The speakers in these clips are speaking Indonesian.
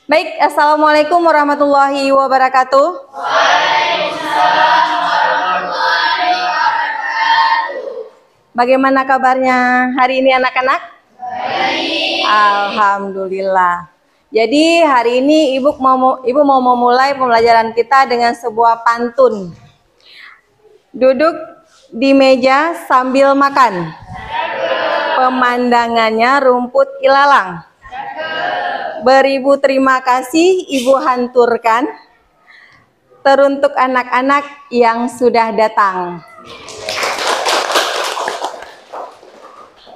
Baik, Assalamualaikum warahmatullahi wabarakatuh. Bagaimana kabarnya hari ini anak-anak? Baik. Alhamdulillah. Jadi hari ini Ibu mau memulai pembelajaran kita dengan sebuah pantun. Duduk di meja sambil makan. Pemandangannya rumput ilalang. Beribu terima kasih Ibu hanturkan teruntuk anak-anak yang sudah datang.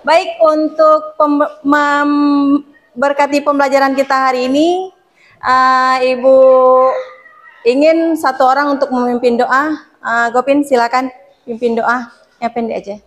Baik, untuk berkati pembelajaran kita hari ini, Ibu ingin satu orang untuk memimpin doa. Gopin, silakan pimpin doa. Ya, pendek aja.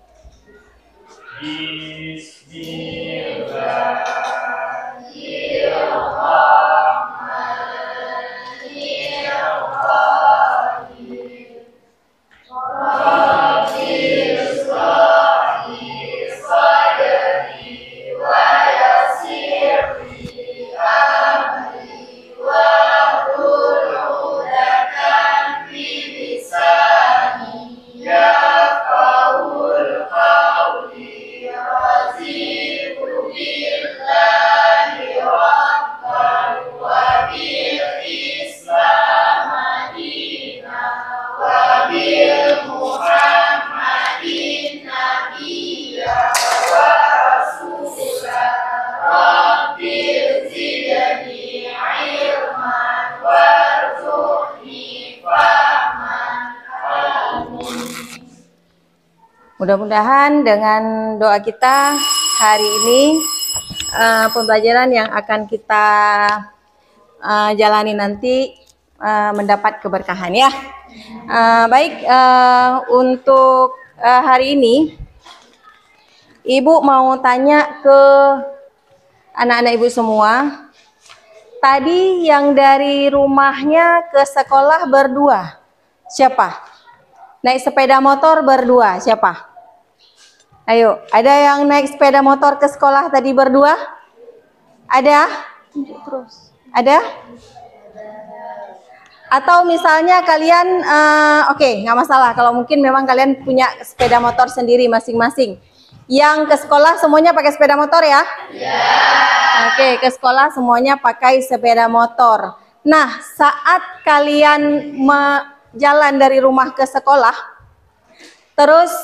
Mudah-mudahan dengan doa kita hari ini pembelajaran yang akan kita jalani nanti mendapat keberkahan ya. Baik, untuk hari ini Ibu mau tanya ke anak-anak Ibu semua. Tadi yang dari rumahnya ke sekolah berdua, siapa? Naik sepeda motor berdua, siapa? Ayo, ada yang naik sepeda motor ke sekolah tadi berdua? Ada? Terus. Ada? Atau misalnya kalian, oke, nggak masalah. Kalau mungkin memang kalian punya sepeda motor sendiri masing-masing. Yang ke sekolah semuanya pakai sepeda motor ya? Iya. Oke, ke sekolah semuanya pakai sepeda motor. Nah, saat kalian jalan dari rumah ke sekolah, terus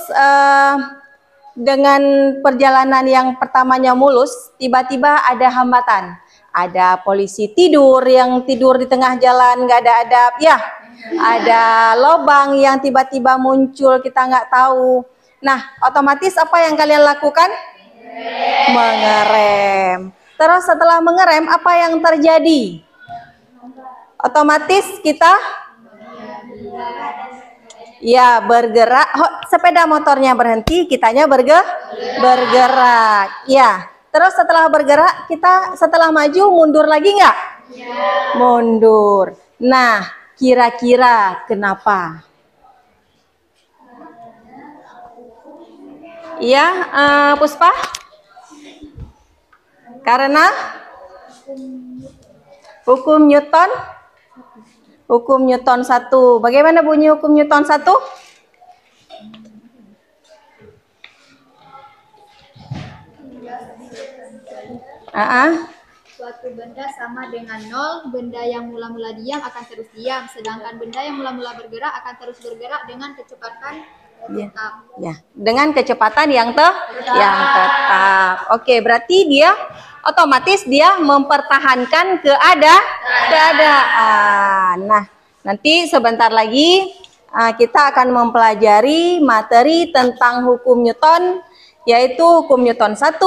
dengan perjalanan yang pertamanya mulus, tiba-tiba ada hambatan. Ada polisi tidur yang tidur di tengah jalan, nggak ada adab, ya. Ada lobang yang tiba-tiba muncul, kita nggak tahu. Nah, otomatis apa yang kalian lakukan? Mengerem. Terus setelah mengerem, apa yang terjadi? Otomatis kita ya bergerak, sepeda motornya berhenti, kitanya bergerak. Ya, terus setelah bergerak, kita setelah maju mundur lagi nggak? Ya. Mundur. Nah, kira-kira kenapa? Ya, Puspa? Karena hukum Newton? Hukum Newton 1. Bagaimana bunyi hukum Newton 1? Suatu benda sama dengan 0, benda yang mula-mula diam akan terus diam, sedangkan benda yang mula-mula bergerak akan terus bergerak dengan kecepatan tetap. Ya, dengan kecepatan yang tetap. Oke, berarti dia otomatis dia mempertahankan keadaan. Nah, nanti sebentar lagi kita akan mempelajari materi tentang hukum Newton, yaitu hukum Newton 1,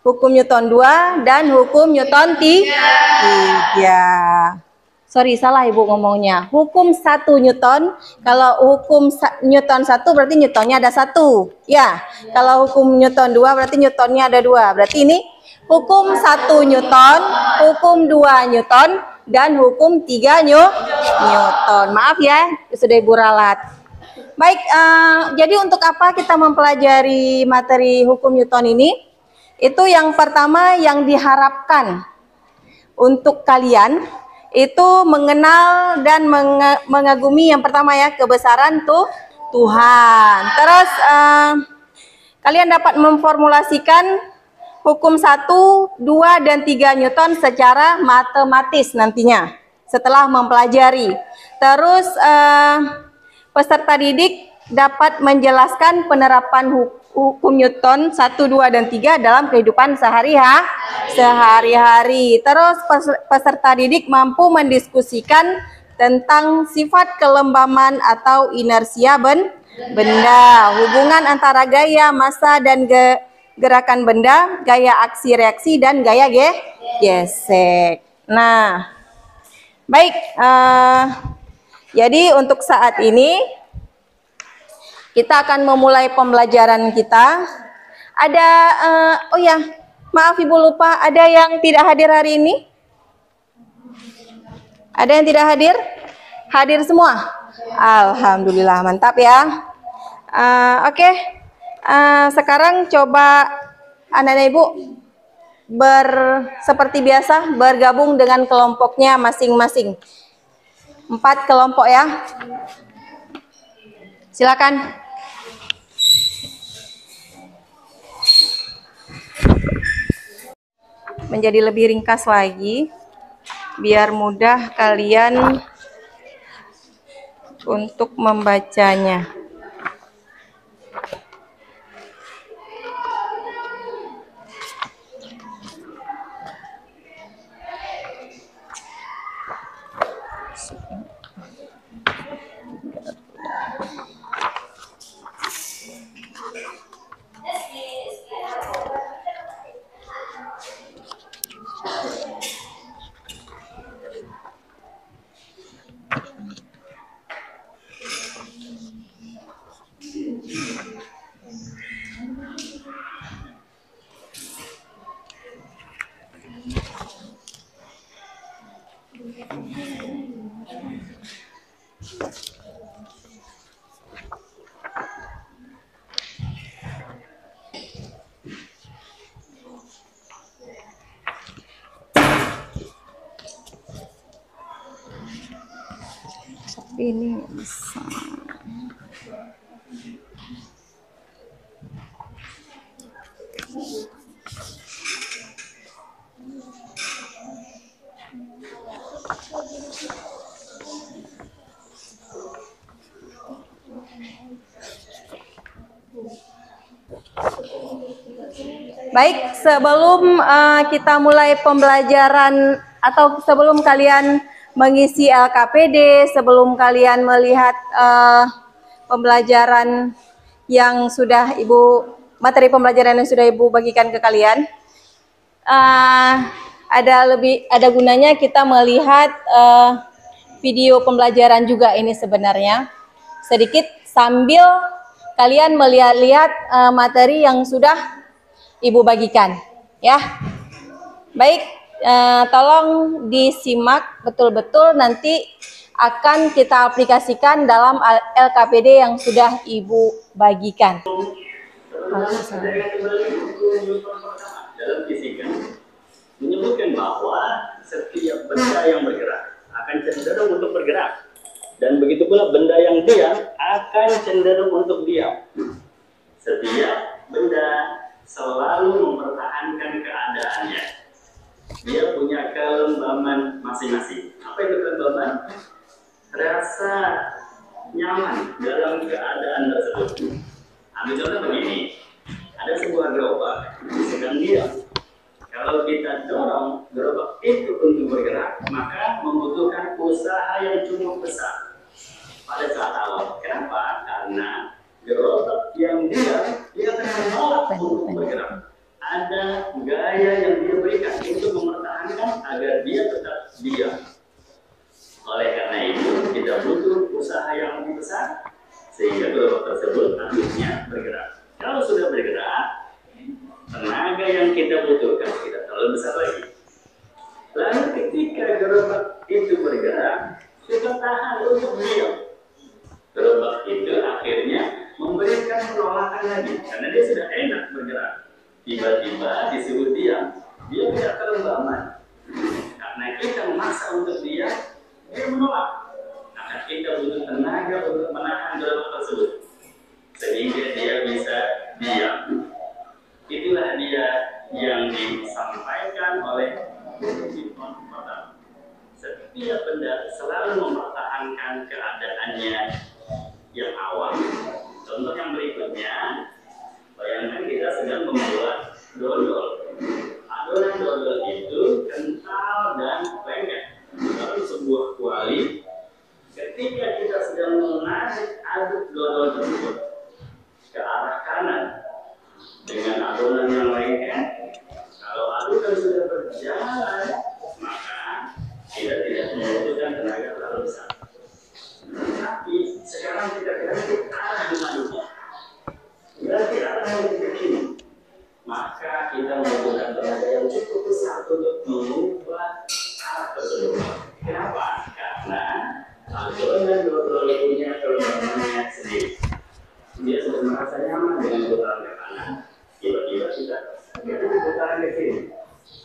hukum Newton 2, dan hukum Newton 3. Sorry, salah Ibu ngomongnya. Hukum 1 Newton, kalau hukum Newton 1 berarti Newtonnya ada 1. Ya, kalau hukum Newton 2 berarti Newtonnya ada 2. Berarti ini hukum 1 Newton, hukum 2 Newton, dan hukum 3 Newton. Maaf ya, sudah Ibu ralat. Baik, jadi untuk apa kita mempelajari materi hukum Newton ini? Itu yang pertama yang diharapkan untuk kalian itu mengenal dan mengagumi yang pertama ya, kebesaran Tuhan. Terus kalian dapat memformulasikan hukum 1, 2, dan 3 Newton secara matematis nantinya setelah mempelajari. Terus peserta didik dapat menjelaskan penerapan hukum Newton 1, 2, dan 3 dalam kehidupan sehari-hari. Terus peserta didik mampu mendiskusikan tentang sifat kelembaman atau inersia benda, hubungan antara gaya, massa, dan gerakan benda, gaya aksi reaksi, dan gaya gesek. Nah, baik, jadi untuk saat ini kita akan memulai pembelajaran kita. Ada, oh ya, maaf Ibu lupa, ada yang tidak hadir hari ini? Ada yang tidak hadir? Hadir semua? Alhamdulillah, mantap ya. Oke, sekarang coba anak-anak Ibu seperti biasa bergabung dengan kelompoknya masing-masing. 4 kelompok ya. Silakan. Menjadi lebih ringkas lagi, biar mudah kalian untuk membacanya. Ini bisa. Baik, sebelum kita mulai pembelajaran atau sebelum kalian mengisi LKPD, sebelum kalian melihat pembelajaran yang sudah materi pembelajaran yang sudah Ibu bagikan ke kalian, ada gunanya kita melihat video pembelajaran juga ini sebenarnya sedikit sambil kalian melihat-lihat materi yang sudah Ibu bagikan ya. Baik, tolong disimak betul-betul, nanti akan kita aplikasikan dalam LKPD yang sudah Ibu bagikan. Dalam fisika menyebutkan bahwa setiap benda yang bergerak akan cenderung untuk bergerak, dan begitu pula benda yang diam akan cenderung untuk diam. Setiap benda selalu mempertahankan keadaannya. Dia punya kelembaman masing-masing. Apa itu kelembaman? Rasa nyaman dalam keadaan tersebut. Ambil contoh begini, ada sebuah gerobak sedang diam. Kalau kita dorong gerobak itu untuk bergerak, maka membutuhkan usaha yang cukup besar pada saat awal. Kenapa? Karena gerobak yang diam, dia akan menolak untuk bergerak. Ada gaya yang dia berikan untuk mempertahankan agar dia tetap diam. Oleh karena itu, kita butuh usaha yang lebih besar sehingga gerobak tersebut akhirnya bergerak. Kalau sudah bergerak, tenaga yang kita butuhkan tidak terlalu besar lagi. Lalu ketika gerobak itu bergerak, kita tahan untuk diam. Gerobak itu akhirnya memberikan penolakan lagi karena dia sudah enak bergerak. Tiba-tiba disuruh diam, dia tidak kelembaman. Karena kita memaksa untuk dia menolak. Maka kita butuh tenaga untuk menahan dorongan tersebut, sehingga dia bisa diam. Itulah dia yang disampaikan oleh Newton pertama. Setiap benda selalu mempertahankan keadaannya yang awal. Contoh yang berikutnya, bayangkan kita sedang membuat dodol. Adonan dodol itu kental dan lengket. Dalam sebuah kuali, ketika kita sedang menarik aduk dodol tersebut ke arah kanan dengan adonan yang lengket, kalau adukan sudah berjalan, maka kita tidak membutuhkan tenaga terlalu besar. Tapi sekarang kita ganti arah mengaduknya, ganti arah yang ke kiri, maka kita membutuhkan tenaga yang cukup besar untuk mengubah arah tersebut. Kenapa? Karena adonan dodol punya kelemahannya sendiri. Dia sudah merasa nyaman dengan putaran ke kanan, tiba-tiba kita putaran ke kiri.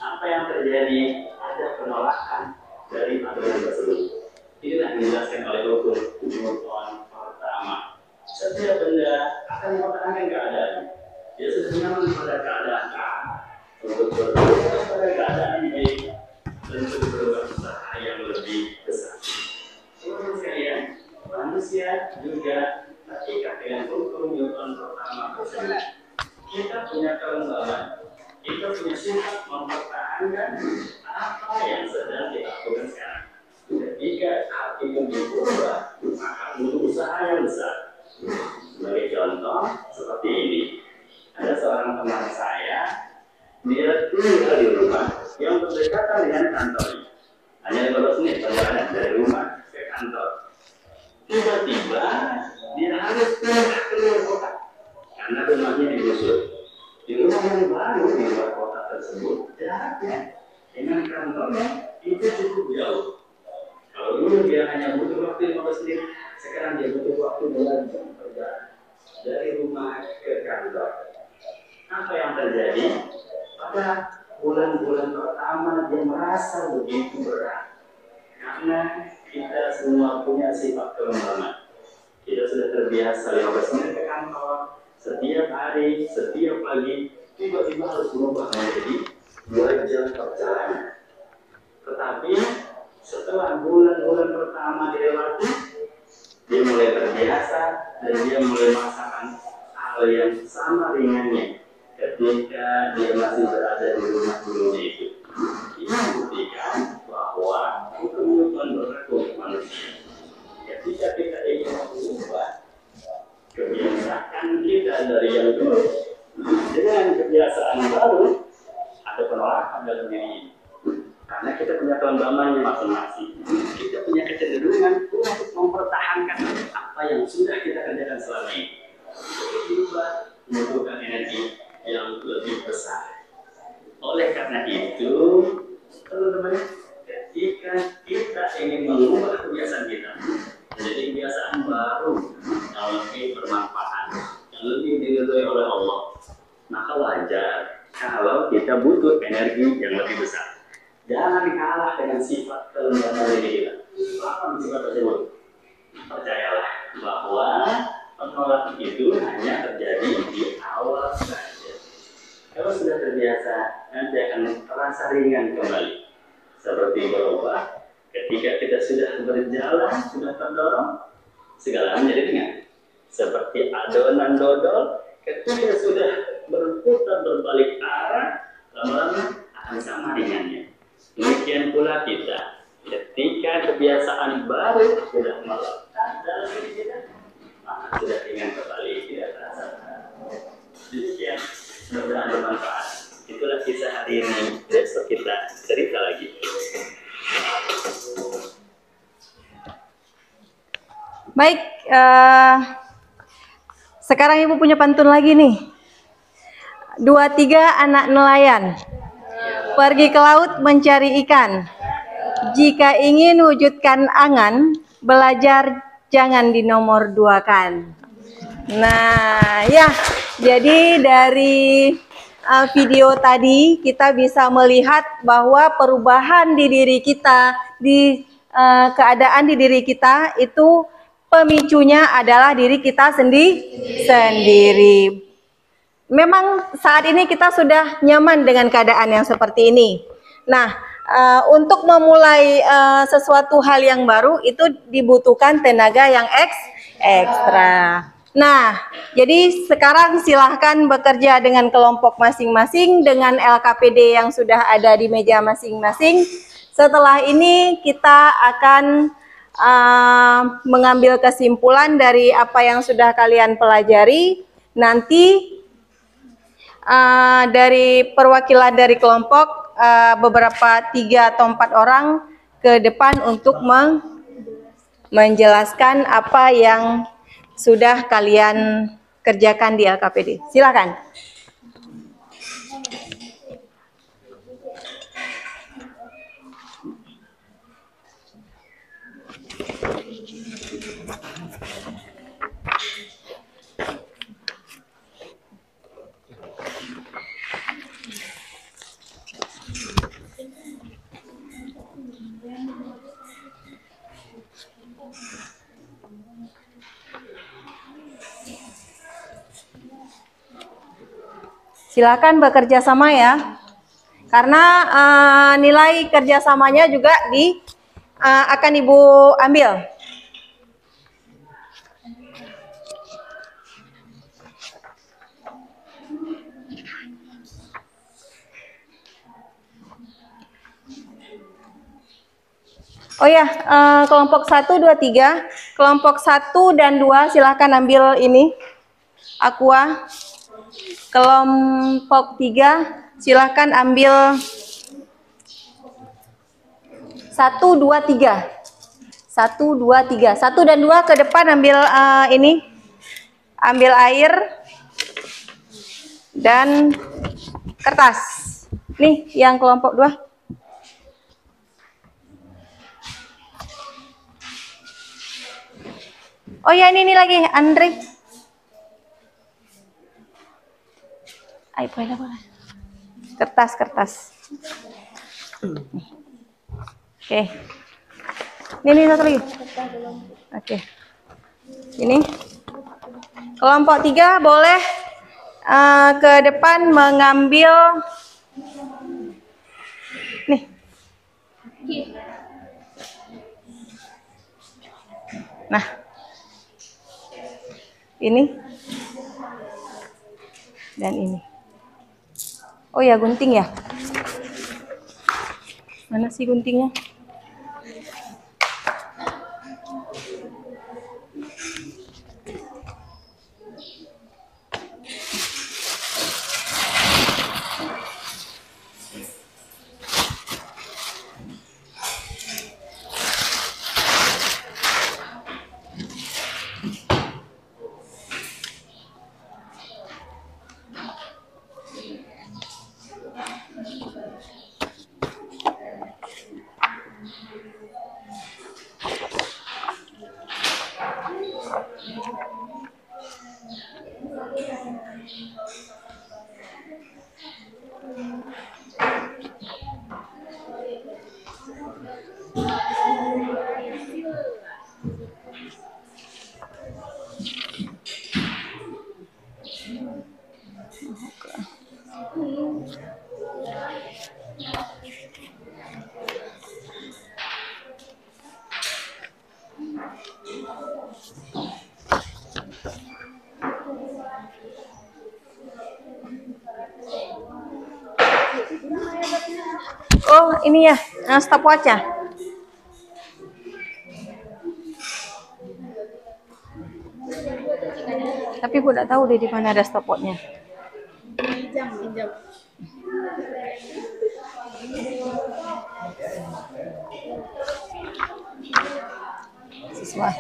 Apa yang terjadi? Ada penolakan dari adonan tersebut. Inilah yang dijelaskan oleh hukum Newton pertama. Setiap benda akan mempertahankan keadaan. Dia sudah nyaman pada keadaan A untuk berubah pada keadaan B dan untuk berubah usaha yang lebih besar. Teman-teman sekalian, manusia juga terikat dengan hukum Newton pertama tersebut. Kita punya kelembaban, kita punya sifat mempertahankan apa yang sedang dilakukan sekarang. Ketika hal itu berubah, maka butuh usaha yang besar. Sebagai contoh seperti ini, ada seorang teman saya, dia tinggal di rumah yang berdekatan dengan kantornya, hanya 15 menit perjalanan dari rumah ke kantor. Tiba-tiba dia harus pindah ke luar kota karena rumahnya digusur. Di rumah yang baru di luar kota tersebut, jaraknya dengan kantornya itu cukup jauh. Kalau dulu dia hanya butuh waktu 15 menit, sekarang dia butuh waktu 2 jam perjalanan dari rumah ke kantor. Apa yang terjadi? Pada bulan-bulan pertama dia merasa begitu berat, karena kita semua punya sifat kelembaban. Kita sudah terbiasa 15 menit ke kantor, setiap hari, setiap pagi, tiba-tiba harus berubah menjadi 2 jam perjalanan. Tetapi setelah bulan-bulan pertama dilewati, dia mulai terbiasa dan dia mulai merasakan hal yang sama ringannya ketika dia masih berada di rumah dulunya itu. Ini membuktikan bahwa hukum Newton berlaku untuk manusia. Ketika kita ingin mengubah kebiasaan kita dari yang dulu dengan kebiasaan baru, ada penolakan dalam diri ini. Karena kita punya kelembabannya masing-masing. Kita punya kecenderungan untuk mempertahankan apa yang sudah kita kerjakan selama ini. Berubah membutuhkan energi yang lebih besar. Oleh karena itu, teman-teman, ketika kita ingin mengubah kebiasaan kita menjadi kebiasaan baru yang lebih bermanfaat, yang lebih diridhoi oleh Allah, maka wajar kalau kita butuh energi yang lebih besar. Jangan kalah dengan sifat kelembaban diri kita. Apa sifat tersebut? Percayalah bahwa penolakan itu hanya terjadi di awal saja. Kalau sudah terbiasa, nanti akan terasa ringan kembali. Seperti berubah, ketika kita sudah berjalan, sudah terdorong, segalanya menjadi ringan. Seperti adonan dodol, ketika sudah berputar berbalik arah, lama-lama akan sama ringannya. Demikian pula kita, ketika kebiasaan baru sudah melekat dalam diri kita, maka sudah ringan kembali, tidak terasa. Demikian, mudah-mudahan bermanfaat. Itulah kisah hari ini. Besok kita cerita lagi. Baik, sekarang Ibu punya pantun lagi nih. 2-3 anak nelayan pergi ke laut mencari ikan. Jika ingin wujudkan angan, belajar jangan dinomor 2-kan. Nah, ya, jadi dari video tadi, kita bisa melihat bahwa perubahan di diri kita, di keadaan di diri kita itu pemicunya adalah diri kita sendiri. Memang saat ini kita sudah nyaman dengan keadaan yang seperti ini. Nah, untuk memulai sesuatu hal yang baru itu dibutuhkan tenaga yang ekstra. Nah, jadi sekarang silahkan bekerja dengan kelompok masing-masing dengan LKPD yang sudah ada di meja masing-masing. Setelah ini kita akan mengambil kesimpulan dari apa yang sudah kalian pelajari. Nanti dari perwakilan dari kelompok beberapa 3 atau 4 orang ke depan untuk menjelaskan apa yang sudah kalian kerjakan di LKPD. Silakan. Silakan bekerja sama ya, karena nilai kerjasamanya juga akan Ibu ambil. Oh ya, kelompok 1, 2, 3, kelompok 1 dan 2 silakan ambil ini, aqua. Kelompok 3 silahkan ambil 1, 2, 3. 1, 2, 3. 1 dan 2 ke depan ambil ini. Ambil air dan kertas. Nih yang kelompok 2. Oh ya, ini lagi Andre. Ayo, boleh. Kertas. Oke. Ini satu lagi. Oke. Ini. Kelompok 3 boleh ke depan mengambil nih. Nah. Ini. Dan ini. Oh ya, gunting ya. Mana sih guntingnya? Oh, ini ya, stopwatch ya. Tapi aku tidak tahu deh di mana ada stopwatchnya. Pinjam. Siswa.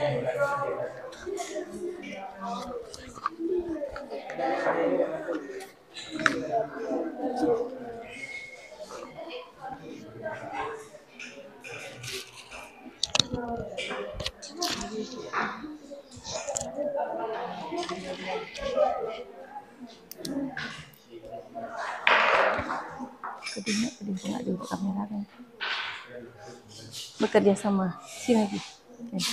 bekerja sama. Sini lagi. Oke.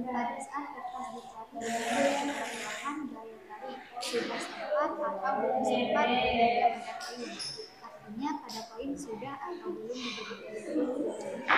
Pada saat kertas dicari, kecepatan daya tarik sudah sempat atau belum sempat bekerja pada koin. Artinya pada koin sudah atau belum bekerja.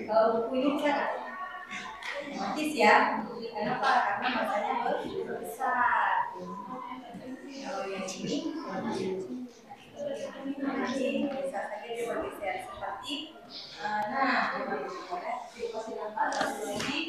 Kalau buku ini bisa nggak? Otomatis ya. Kenapa? Karena masanya besar. Kalau yang ini nanti bisa saja dia bergeser seperti nah dikasih nampak lagi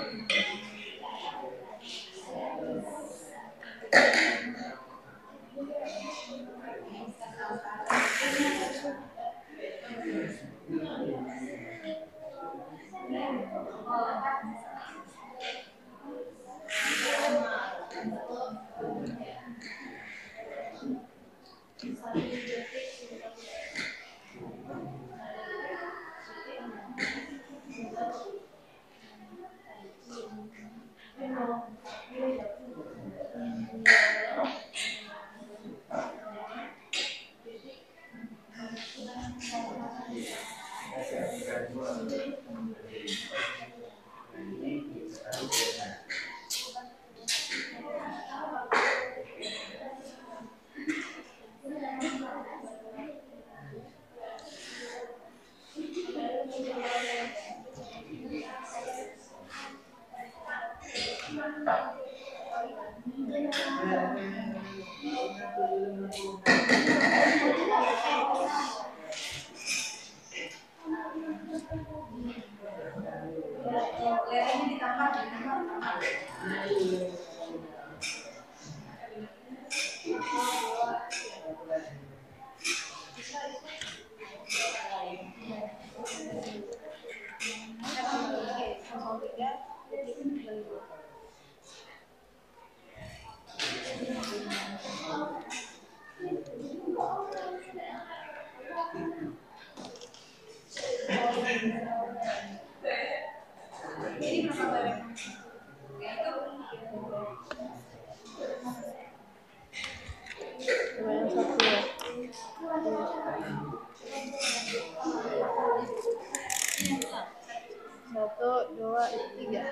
Coba yang satu ya. Satu, dua, tiga.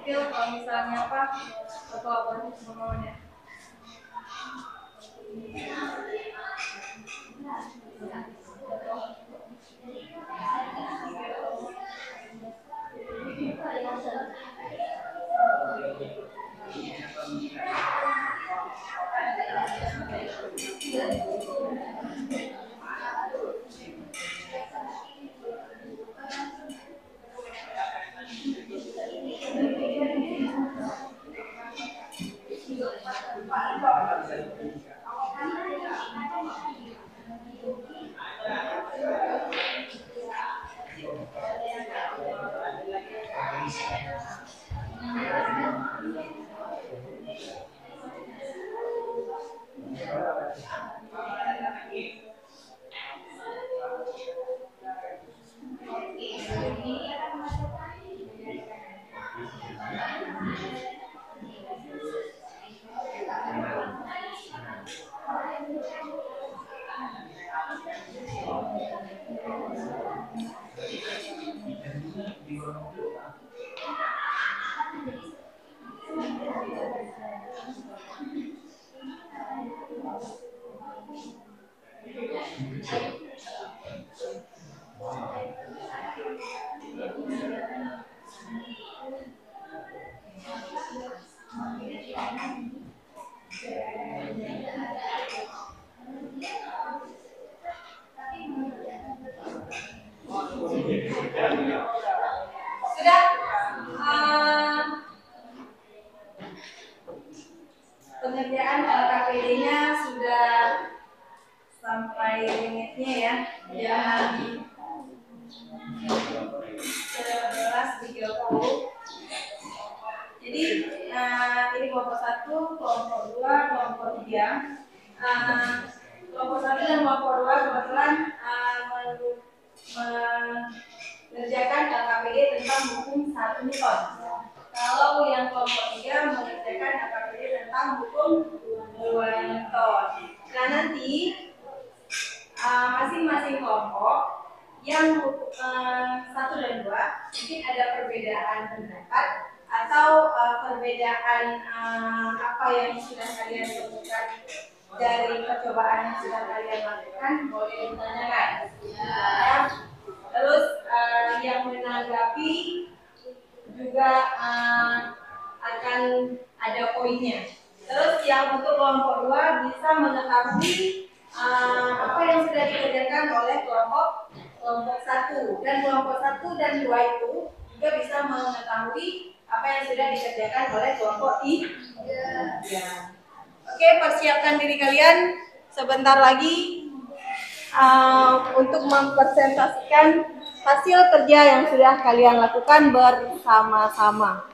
Kalau misalnya apa kolaborasi semuanya. Sudah pengerjaan LKPD-nya sudah sampai limitnya ya, jam 11.30. Jadi ini kelompok 1, kelompok 2, kelompok 3. Kelompok 1 dan kelompok 2 kebetulan mengerjakan LKPD tentang hukum 1 Newton. Kalau yang kelompok 3 mengerjakan LKPD tentang hukum 2 Newton. Nah nanti masing-masing kelompok yang 1 dan 2 mungkin ada perbedaan pendapat atau perbedaan apa yang sudah kalian temukan dari percobaan yang sudah kalian lakukan, boleh ditanyakan. Ya. Terus yang menanggapi juga akan ada poinnya. Terus yang untuk kelompok 2 bisa mengetahui apa yang sudah dikerjakan oleh kelompok 1, dan kelompok 1 dan 2 itu juga bisa mengetahui apa yang sudah dikerjakan oleh kelompok 3. Ya. Oke, persiapkan diri kalian sebentar lagi untuk mempresentasikan hasil kerja yang sudah kalian lakukan bersama-sama.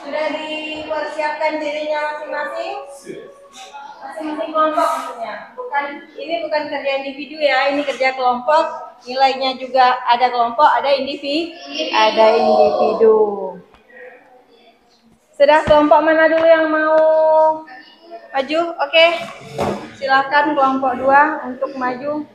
Sudah dipersiapkan dirinya masing-masing? Masing-masing kelompok maksudnya. Ini bukan kerja individu ya, ini kerja kelompok. Nilainya juga ada kelompok, ada individu. Sudah kelompok mana dulu yang mau maju? Oke. Silakan kelompok 2 untuk maju.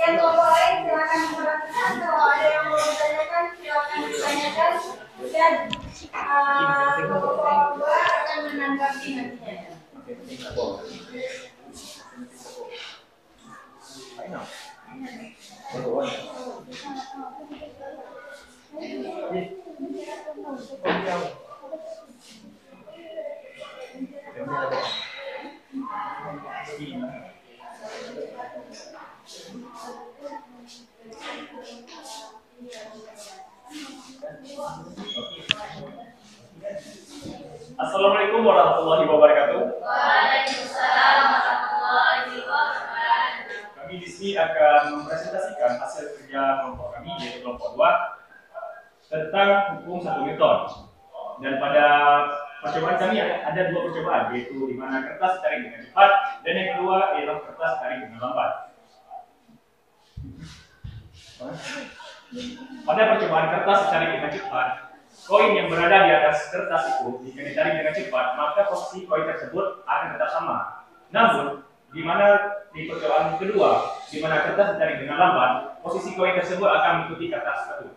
Yang kelompok lain silakan memperhatikan, kalau ada yang mau ditanyakan silakan ditanyakan dan kelompok 2 akan menanggapi nantinya. Assalamualaikum warahmatullahi wabarakatuh. Waalaikumsalam warahmatullahi wabarakatuh. Kami di sini akan mempresentasikan hasil kerja kelompok kami, yaitu kelompok 2, tentang hukum 1 Newton. Dan pada percobaan kami ada 2 percobaan, yaitu di mana kertas ditarik dengan cepat, dan yang kedua ialah kertas ditarik dengan lambat. Pada percobaan kertas ditarik dengan cepat, koin yang berada di atas kertas itu jika ditarik dengan cepat, maka posisi koin tersebut akan tetap sama. Namun, di mana di percobaan kedua, di mana kertas ditarik dengan lambat, posisi koin tersebut akan mengikuti kertas satu.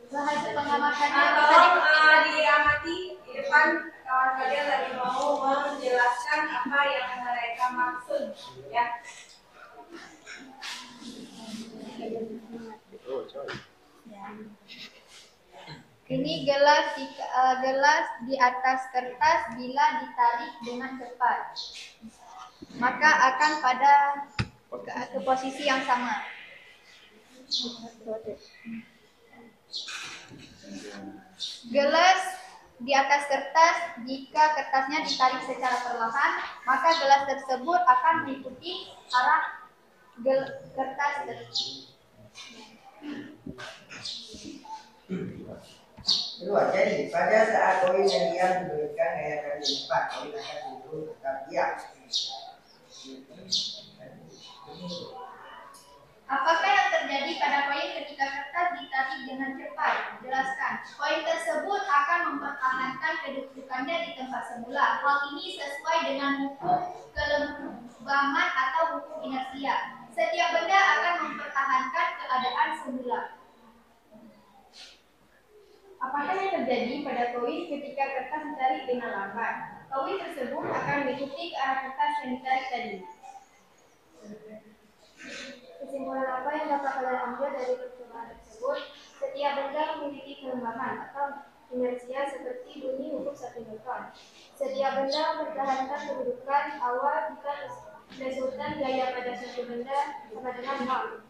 Hasil pengamatannya Tolong diamati di depan kawan kalian lagi mau menjelaskan apa yang mereka maksud, ya. Ini gelas di atas kertas bila ditarik dengan cepat, maka akan pada ke posisi yang sama. Gelas di atas kertas, jika kertasnya ditarik secara perlahan, maka gelas tersebut akan mengikuti arah kertas tersebut. Kedua, jadi pada saat koin yang diam diberikan gaya kali lipat, koin akan cenderung tetap diam. Apakah yang terjadi pada koin ketika kertas ditarik dengan cepat? Jelaskan. Koin tersebut akan mempertahankan kedudukannya di tempat semula. Hal ini sesuai dengan hukum kelembaman atau hukum inersia. Setiap benda akan mempertahankan keadaan semula. Apakah yang terjadi pada koin ketika kertas ditarik dengan lambat? Koin tersebut akan mengikuti ke arah kertas yang ditarik tadi. Kesimpulan apa yang dapat kalian ambil dari percobaan tersebut? Setiap benda memiliki kelembaman atau inersia seperti bunyi hukum 1 Newton. Setiap benda mempertahankan kedudukan awal jika resultan gaya pada suatu benda sama dengan 0.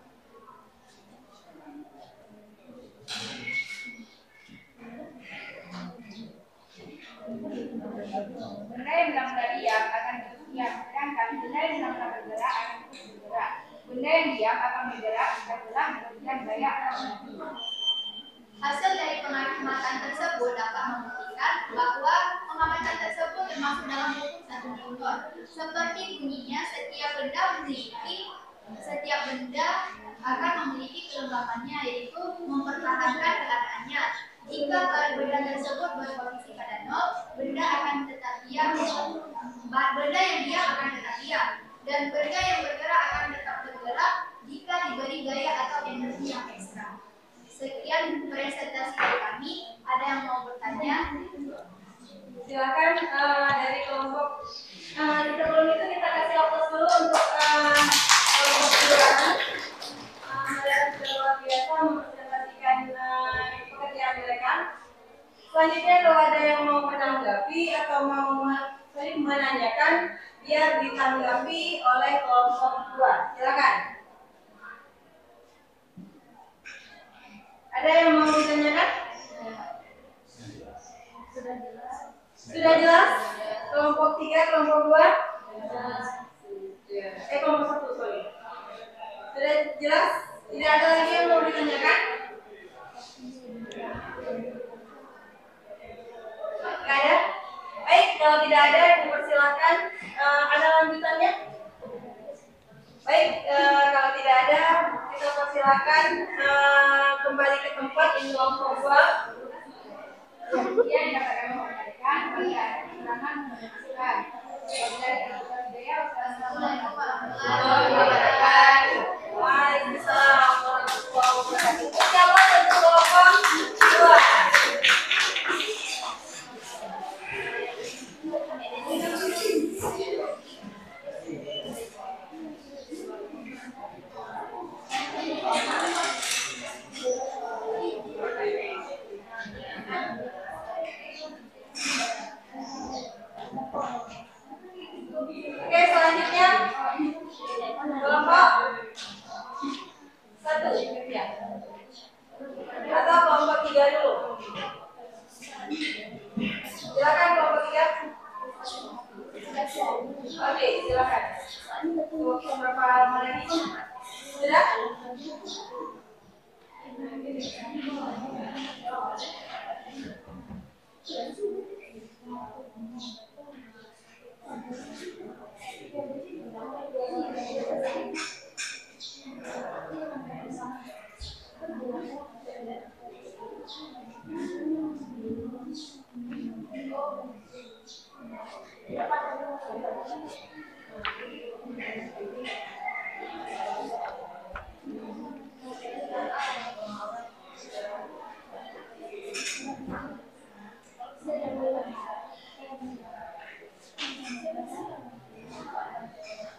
Benda yang benar-benar diam akan terus diam, sedangkan benda yang benar-benar bergerak akan terus bergerak. Benda yang diam akan bergerak jika telah memberikan gaya alternatif. Hasil dari pengamatan tersebut dapat membuktikan bahwa pengamatan tersebut termasuk dalam hukum 1 Newton. Seperti bunyinya, setiap benda akan memiliki kelembabannya, yaitu mempertahankan keadaannya. Jika benda tersebut berposisi pada 0, benda akan tetap diam. Benda yang diam akan tetap diam, dan benda yang bergerak akan tetap bergerak jika diberi gaya atau energi yang ekstra. Sekian presentasi dari kami. Ada yang mau bertanya? Silakan dari kelompok. Sebelum itu kita kasih waktu dulu untuk kelompok kejuaraan. Mereka sudah luar biasa mempresentasikan pekerjaan mereka. Selanjutnya kalau ada yang mau menanggapi atau mau menanyakan, biar ditanggapi oleh kelompok 2. Silakan. Ada yang mau ditanyakan? Sudah jelas? Kelompok 3, kelompok 2? Kelompok 1, sorry. Sudah jelas? Tidak ada lagi yang mau ditanyakan? Tidak ada? Baik, kalau tidak ada, dipersilakan. Ada lanjutannya? Baik, kalau tidak ada, kita persilakan kembali ke tempat di kelompok 2. Kemudian dapat kami sampaikan bagi ada kekurangan menjelaskan. Assalamualaikum warahmatullahi wabarakatuh. Waalaikumsalam warahmatullahi wabarakatuh. Siapa untuk kelompok 2? Oke, selanjutnya kelompok 1 ya. Atau kelompok 3 dulu. Silakan kelompok 3. Oke, silakan. Berapa lama lagi? Sudah?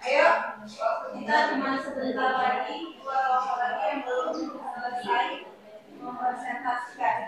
Ayo, kita cuma sebentar lagi, dua kelompok lagi yang belum selesai mempresentasikan.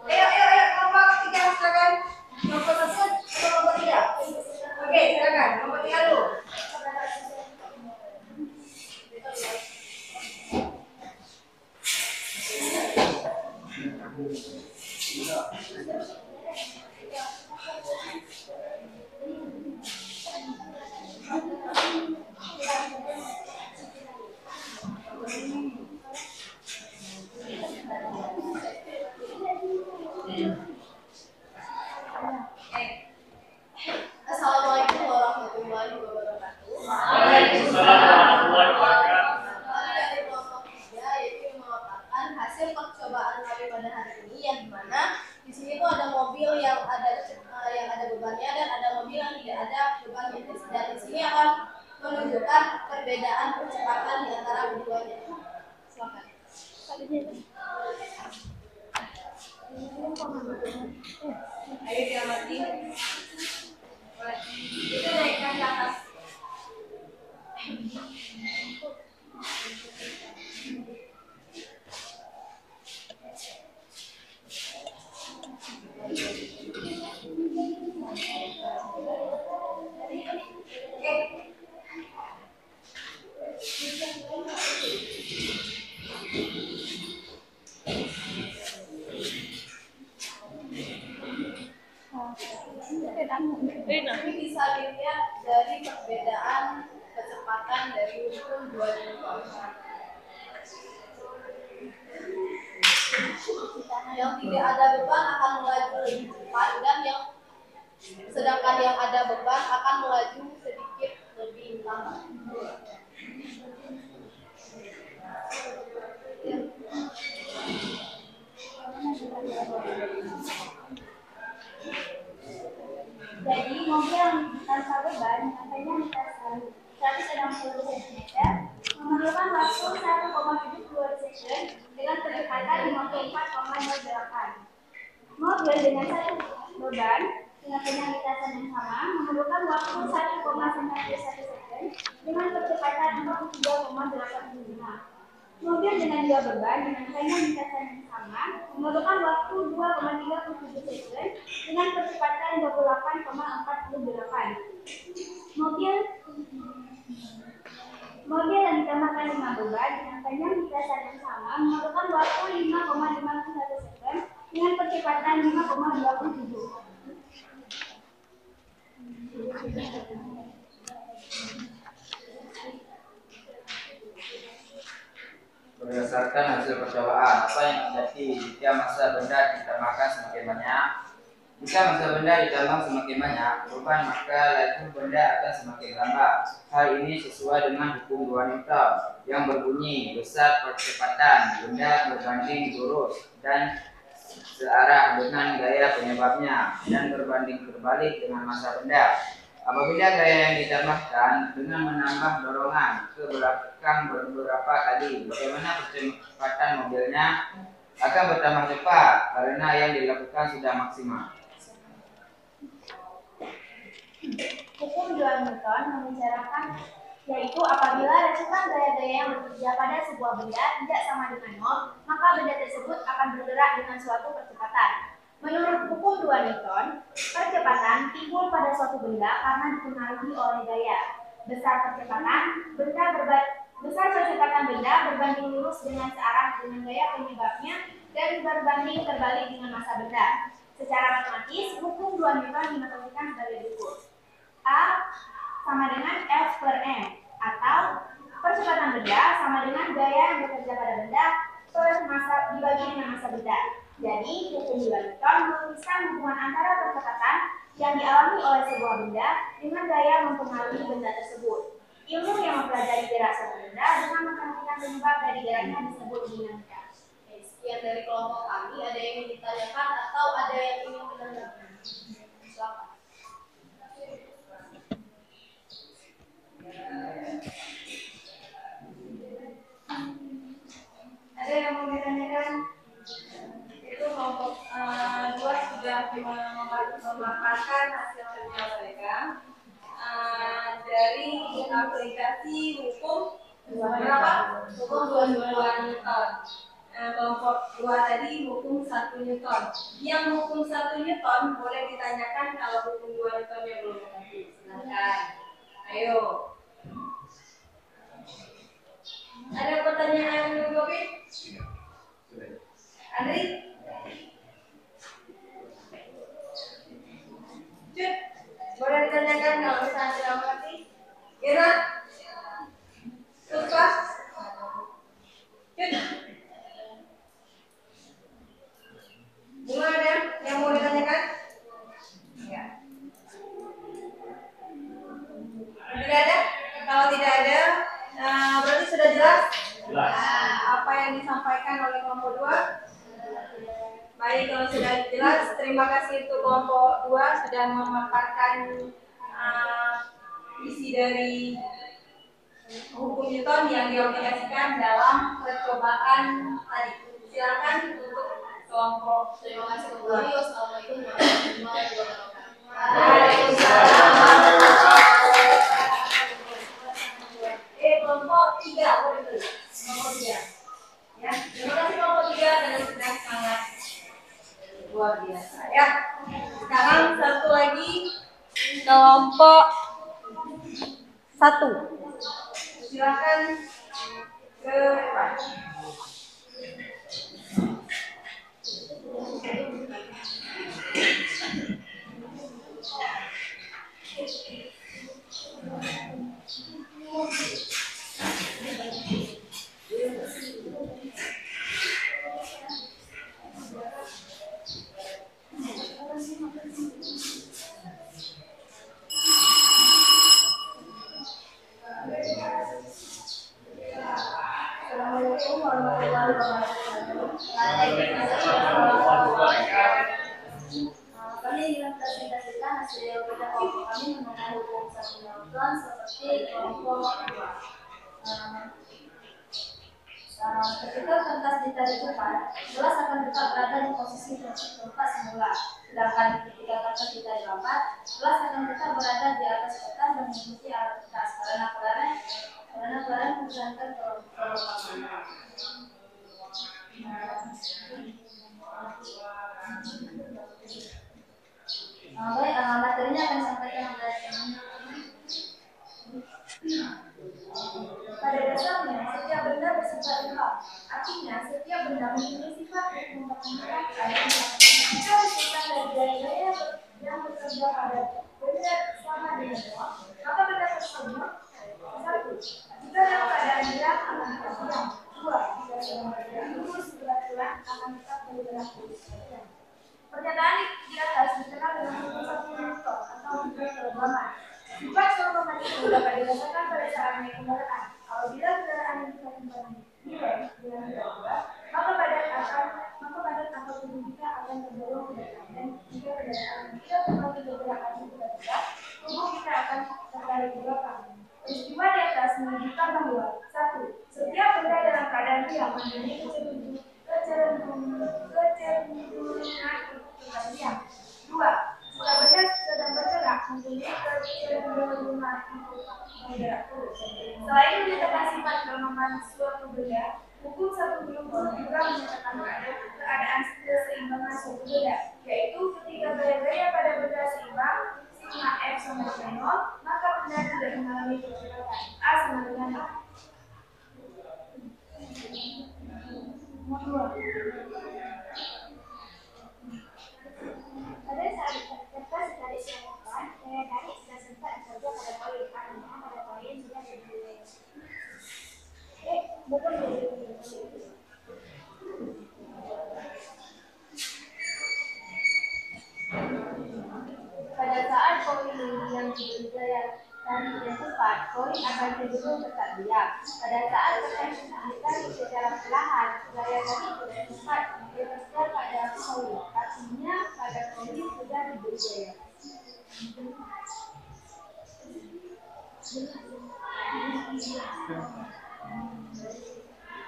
Ayo, kelompok tiga silakan. Kelompok satu, kelompok tiga. Oke, silakan. Kelompok tiga dulu. Assalamualaikum warahmatullahi wabarakatuh. Waalaikumsalam warahmatullahi wabarakatuh. Dari kelompok 3 yaitu mengatakan hasil percobaan kami pada hari ini yang dimana di sini tuh ada mobil yang ada bebannya dan ada mobil yang tidak ada bebannya, dan di sini akan menunjukkan perbedaan kecepatan di antara keduanya. Silakan. Ayo diamati. Itu naikkan ke atas. Ini bisa dilihat dari perbedaan kecepatan dari hukum 2 Newton. Yang tidak ada beban akan melaju lebih cepat, dan sedangkan yang ada beban akan melaju sedikit lebih lambat. Jadi mobil yang tanpa beban nyatanya lintasan 160 cm memerlukan waktu 1,72 second dengan kecepatan 54,08. Mobil dengan satu beban dengan lintasan yang sama memerlukan waktu 1,91 second dengan kecepatan 43,85. Mobil dengan 2 beban dengan lintasan yang sama memerlukan waktu 2,37 second dengan kecepatan 28,48. Mobil yang ditambahkan 5 beban dengan panjang lintasan yang sama memerlukan waktu 5,51 second dengan kecepatan 5,27. Berdasarkan hasil percobaan, apa yang terjadi jika massa benda ditambahkan semakin banyak? Jika massa benda ditambah semakin banyak, beban maka laju benda akan semakin lambat. Hal ini sesuai dengan hukum 2 Newton yang berbunyi besar percepatan benda berbanding lurus dan searah dengan gaya penyebabnya dan berbanding terbalik dengan massa benda. Apabila gaya yang ditambahkan dengan menambah dorongan ke belakang beberapa kali, bagaimana percepatan mobilnya akan bertambah cepat karena yang dilakukan sudah maksimal. Hukum 2 Newton membicarakan yaitu apabila rasukan gaya-gaya yang bekerja pada sebuah benda tidak sama dengan nol, maka benda tersebut akan bergerak dengan suatu percepatan. Menurut hukum 2 Newton, percepatan timbul pada suatu benda karena dipengaruhi oleh gaya. Besar percepatan benda berbanding lurus dengan searah dengan gaya penyebabnya dan berbanding terbalik dengan massa benda. Secara matematis, hukum 2 Newton dimatomikan sebagai berikut. A sama dengan F per M, atau percepatan benda sama dengan gaya yang bekerja pada benda per massa dibagi dengan massa benda. Jadi, hukum 2 Newton menuliskan hubungan antara percepatan yang dialami oleh sebuah benda dengan gaya mempengaruhi benda tersebut. Ilmu yang mempelajari gerak suatu benda dengan memperhatikan penyebab dari geraknya disebut dinamika. Sekian dari kelompok kami. Ada yang ingin ditanyakan atau ada yang ingin menanyakan? Silakan. Ada yang mau ditanyakan? Itu kelompok 2 sudah memaparkan hasil kerja mereka dari aplikasi hukum berapa? Hukum 2 Newton. Kelompok 2 tadi hukum 1 Newton. Yang hukum 1 Newton boleh ditanyakan kalau hukum 2 Newtonnya belum mengerti. Silakan. Ayo. Ada pertanyaan, Bobi? Andri? Cut, boleh ditanyakan kalau misalnya tidak mengerti? Ira? Puspa? Cut? Bunga ada yang mau ditanyakan? Enggak. Tidak ada? Kalau tidak ada, berarti sudah jelas? Jelas. Apa yang disampaikan oleh kelompok 2? Baik, kalau sudah jelas, terima kasih untuk kelompok 2 sudah memaparkan isi dari hukum Newton yang diaplikasikan dalam percobaan tadi. Silakan untuk kelompok. Terima kasih kelompok 2. Assalamualaikum warahmatullahi wabarakatuh. Waalaikumsalam. Kelompok 3 boleh dulu. Kelompok 3. Ya, terima kasih kelompok 3 dan sudah sangat luar biasa ya. Sekarang satu lagi kelompok 1. Silakan ke depan. Assalamualaikum warahmatullahi wabarakatuh. Kami ingin presentasikan hasil kerja kelompok kami mengenai hukum 1 Newton seperti kelompok 2. Ketika kertas ditarik cepat, gelas akan tetap berada di posisi tempat semula. Sedangkan ketika kertas ditarik lambat, gelas akan tetap berada di atas kertas dan mengikuti arah kertas karena pelaran menggunakan kelompokan. Baik, materinya akan disampaikan oleh pada dasarnya, setiap benda bersifat lengkap. Artinya, setiap benda memiliki sifat yang mempertemukan jika disebutkan dari gaya-gaya yang bekerja pada benda sama dengan nol, maka benda tersebut 1. Jika dalam keadaan gerak akan tetap diam. 2. Jika dalam keadaan lurus bergerak akan tetap bergerak lurus. Pernyataan di atas dikenal dengan hukum 1 Newton atau hukum kelembaban. Sifat suatu material dapat dirasakan pada saat naik kendaraan. Apabila kendaraan yang dikembangkan direm dengan roda 2, maka badan atau tubuh kita akan dari ke belakang. Peristiwa di atas menunjukkan bahwa 1. Setiap benda dalam keadaan diam mempunyai kecenderungan untuk tetap diam. 2. Jika benda sedang bergerak mempunyai kecenderungan untuk bergerak terus. Selain menyatakan sifat kelemahan suatu benda, hukum 1 Newton juga menyatakan keadaan keseimbangan suatu benda, yaitu ketika gaya-gaya pada benda seimbang, sigma F sama dengan 0, maka benda tidak mengalami pergerakan. A sama dengan 2. Pada saat kertas ditarik silakan, daya tarik sudah sempat bekerja pada koin, artinya pada koin sudah berdaya. Bukan pada saat koin yang diberi daya tarik yang cepat, koin akan cenderung tetap diam. Pada saat kertas ditarik secara perlahan, daya tarik tidak cepat bekerja pada koin, artinya pada koin sudah diberi daya.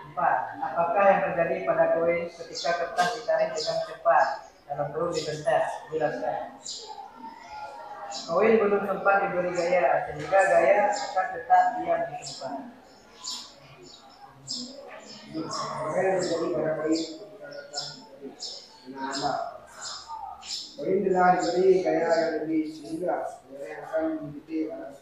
Empat. Apakah yang terjadi pada koin ketika kertas ditarik dengan cepat? Dalam perlu dibentak, jelaskan. Koin belum sempat diberi gaya, sehingga gaya akan tetap diam di tempat. Apakah yang terjadi pada koin ketika kertas ditarik dengan lambat? Koin telah diberi gaya yang lebih, sehingga gaya yang akan mengikuti arah.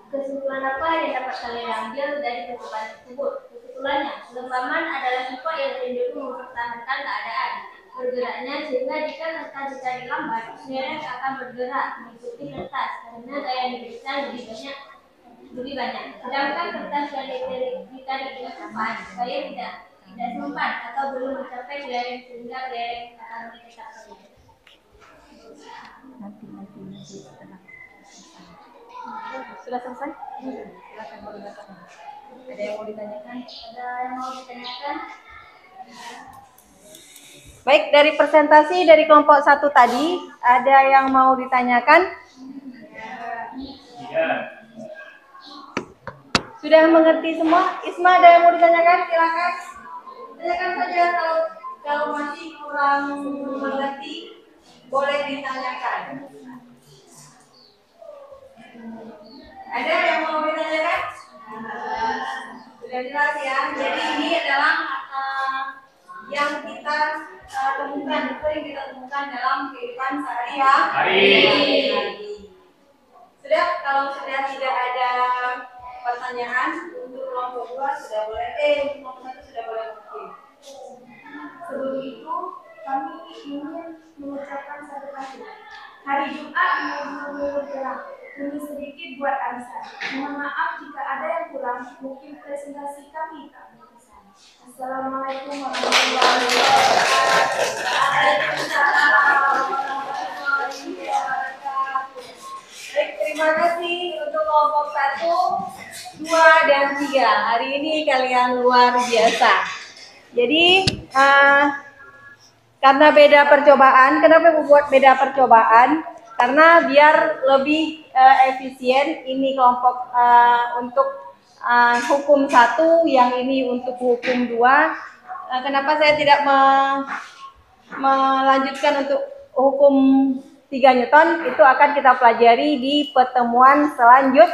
Kesimpulan apa yang dapat kalian ambil dari percobaan tersebut? Kesimpulannya, kelembaman adalah sifat yang cenderung mempertahankan keadaan bergeraknya, sehingga jika kertas ditarik lambat, seret akan bergerak mengikuti kertas karena gaya yang diberikan lebih banyak. Sedangkan kertas yang ditarik dengan cepat, gaya tidak sempat atau belum mencapai gaya sehingga gaya yang akan tetap terjadi. Nanti setelah sudah selesai? Silakan boleh bertanya. Ada yang mau ditanyakan? Ada yang mau ditanyakan? Baik, dari presentasi dari kelompok 1 tadi, ada yang mau ditanyakan? Iya. Sudah mengerti semua? Isma, ada yang mau ditanyakan? Silakan. Tanyakan saja kalau masih kurang mengerti, boleh ditanyakan. Ada yang mau ditanyakan? Sudah jelas ya. Jadi ini adalah yang kita temukan, sering kita temukan dalam kehidupan sehari-hari. Sudah, kalau sudah tidak ada pertanyaan untuk kelompok 2 sudah boleh, untuk kelompok 1 sudah boleh mengerti. Sebelum itu, kami ingin mengucapkan satu kali. Hari Jumat menurut terang, demi sedikit buat arisan. Mohon maaf jika ada yang kurang, mungkin presentasi kami tak berkesan. Assalamualaikum warahmatullahi wabarakatuh. Waalaikumsalam warahmatullahi wabarakatuh. Baik, terima kasih untuk kelompok 1, 2, dan 3. Hari ini kalian luar biasa. Jadi, karena beda percobaan, kenapa membuat beda percobaan? Karena biar lebih efisien, ini kelompok untuk hukum 1, yang ini untuk hukum 2. Kenapa saya tidak melanjutkan untuk hukum 3 Newton? Itu akan kita pelajari di pertemuan selanjutnya.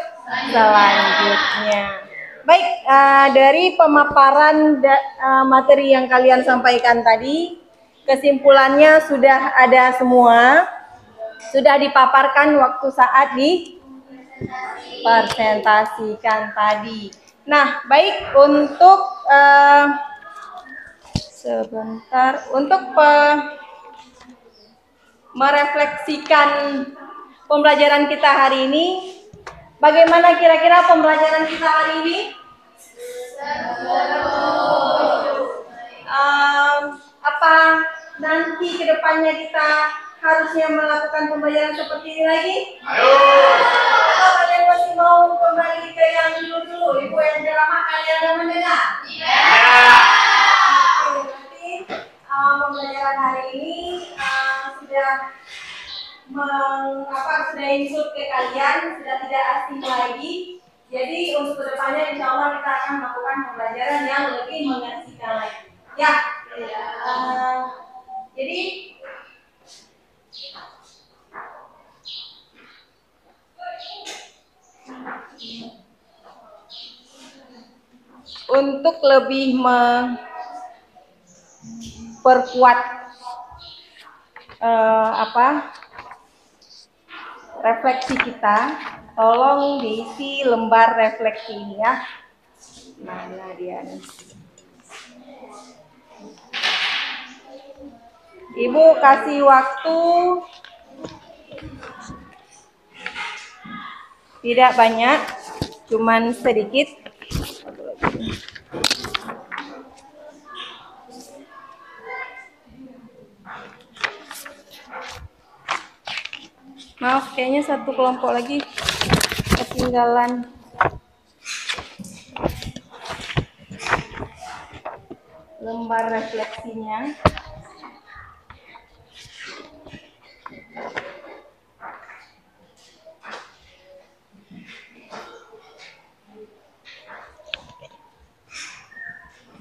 Baik, dari pemaparan materi yang kalian sampaikan tadi, kesimpulannya sudah ada semua, sudah dipaparkan waktu saat dipresentasikan tadi. Nah, baik, untuk sebentar, untuk merefleksikan pembelajaran kita hari ini, bagaimana kira-kira pembelajaran kita hari ini? Apa nanti kedepannya kita harusnya melakukan pembelajaran seperti ini lagi? Ayo! Atau kalian masih mau kembali ke yang dulu-dulu? Ibu yang ceramah kalian ada mendengar? Iya! Berarti pembelajaran hari ini sudah sudah input ke kalian, sudah tidak asing lagi. Jadi untuk kedepannya insya Allah kita akan melakukan pembelajaran yang lebih mengasihkan lagi. Ya. Jadi untuk lebih memperkuat refleksi kita, tolong diisi lembar refleksi ini ya. Mana dia nih? Ibu kasih waktu tidak banyak, cuman sedikit. Maaf, kayaknya satu kelompok lagi ketinggalan. Lembar refleksinya.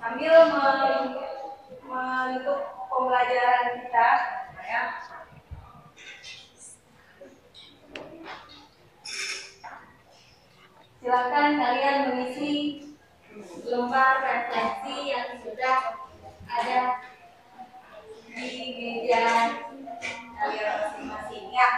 Sambil menutup pembelajaran kita, ya. Silakan kalian mengisi lembar refleksi yang sudah ada di meja kalian masing-masing ya.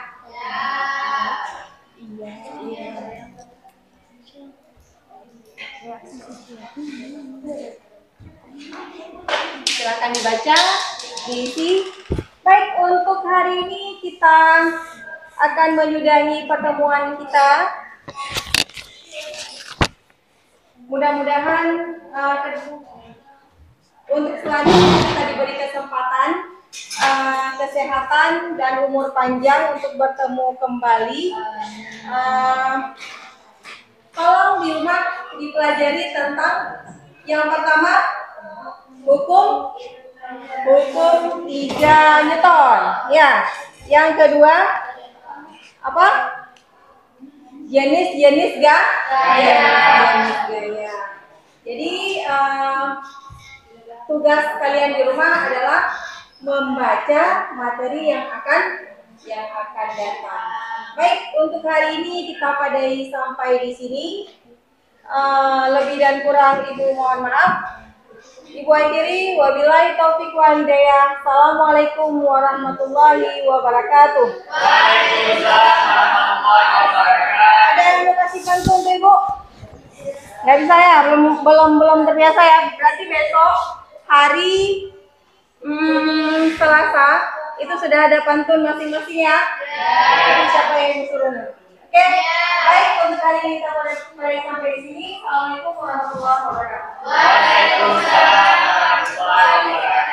Silakan dibaca, diisi. Baik, untuk hari ini kita akan menyudahi pertemuan kita. Mudah-mudahan untuk selanjutnya kita diberi kesempatan, kesehatan dan umur panjang untuk bertemu kembali. Tolong di rumah dipelajari tentang yang pertama hukum 3 Newton. Ya. Yang kedua apa? Jenis-jenis gaya. Jadi tugas kalian di rumah adalah membaca materi yang akan datang. Baik, untuk hari ini kita padahi sampai di sini. Lebih dan kurang Ibu mohon maaf. Ibu akhiri, wabillahi taufiq wal hidayah. Assalamualaikum warahmatullahi wabarakatuh. Waalaikumsalam warahmatullahi wabarakatuh. Ada yang mau kasih pantun tuh Ibu? Nggak bisa ya, belum terbiasa ya. Berarti besok hari Selasa itu sudah ada pantun masing-masing ya. Jadi siapa yang disuruh? Oke, baik, untuk hari ini kita mulai sampai di sini. Assalamualaikum warahmatullahi wabarakatuh. Waalaikumsalam warahmatullahi wabarakatuh.